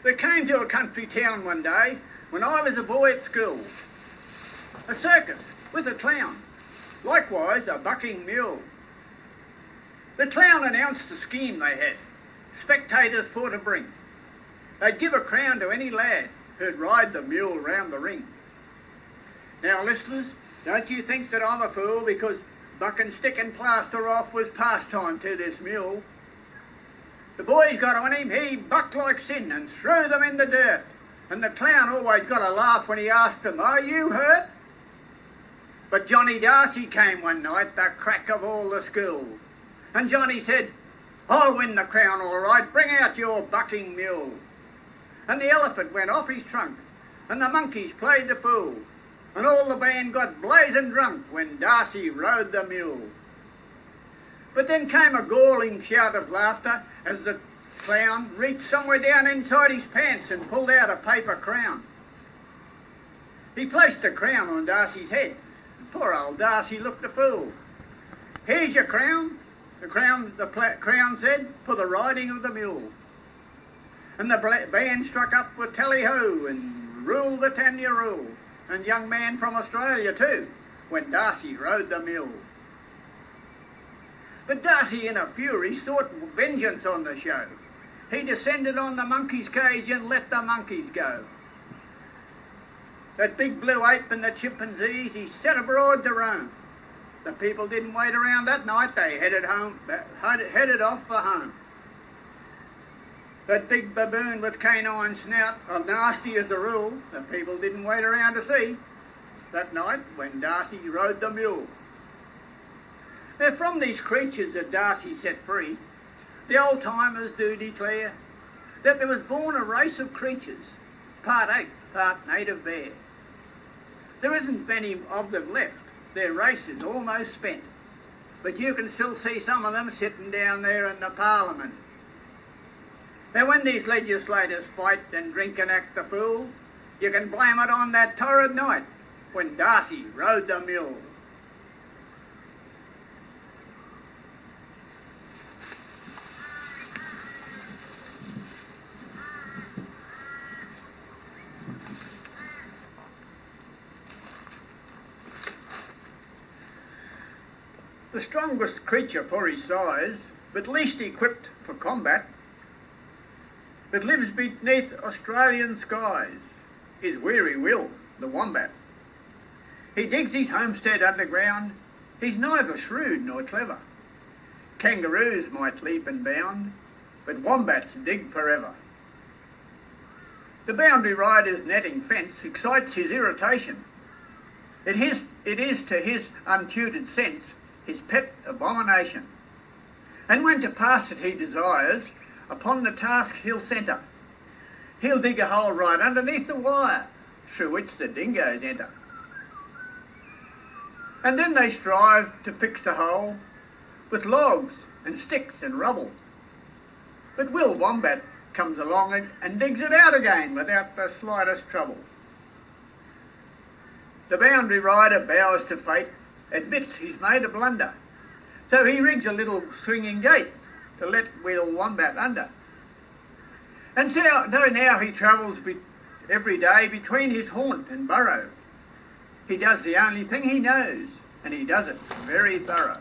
There came to a country town one day when I was a boy at school. A circus with a clown, likewise a bucking mule. The clown announced the scheme they had, spectators for to bring. They'd give a crown to any lad who'd ride the mule round the ring. Now listeners, don't you think that I'm a fool because bucking stick and plaster off was pastime to this mule. The boys got on him, he bucked like sin and threw them in the dirt. And the clown always got a laugh when he asked them, "Are you hurt?" But Johnny Dacey came one night, the crack of all the school. And Johnny said, "I'll win the crown all right, bring out your bucking mule." And the elephant went off his trunk, and the monkeys played the fool, and all the band got blazing drunk when Dacey rode the mule. But then came a galling shout of laughter as the clown reached somewhere down inside his pants and pulled out a paper crown. He placed the crown on Dacey's head, and poor old Dacey looked a fool. "Here's your crown," the crown said, "for the riding of the mule." And the band struck up with tally-ho and rule the Tanya rule, and young man from Australia too, when Dacey rode the mule. But Dacey in a fury sought vengeance on the show. He descended on the monkey's cage and let the monkeys go. That big blue ape and the chimpanzees he set abroad to roam. The people didn't wait around that night, they headed off for home. That big baboon with canine snout, nasty as a rule, the people didn't wait around to see that night when Dacey rode the mule. Now from these creatures that Dacey set free, the old-timers do declare that there was born a race of creatures, part ape, part native bear. There isn't many of them left, their race is almost spent, but you can still see some of them sitting down there in the Parliament. Now when these legislators fight and drink and act the fool, you can blame it on that torrid night when Dacey rode the mule. The strongest creature for his size, but least equipped for combat, that lives beneath Australian skies, is Weary Will, the wombat. He digs his homestead underground, he's neither shrewd nor clever. Kangaroos might leap and bound, but wombats dig forever. The boundary rider's netting fence excites his irritation. It is to his untutored sense his pet abomination. And when to pass it he desires, upon the task he'll centre. He'll dig a hole right underneath the wire, through which the dingoes enter. And then they strive to fix the hole with logs and sticks and rubble. But Will Wombat comes along and digs it out again without the slightest trouble. The boundary rider bows to fate, admits he's made a blunder, so he rigs a little swinging gate to let Will Wombat under. And so now he travels every day between his haunt and burrow. He does the only thing he knows, and he does it very thorough.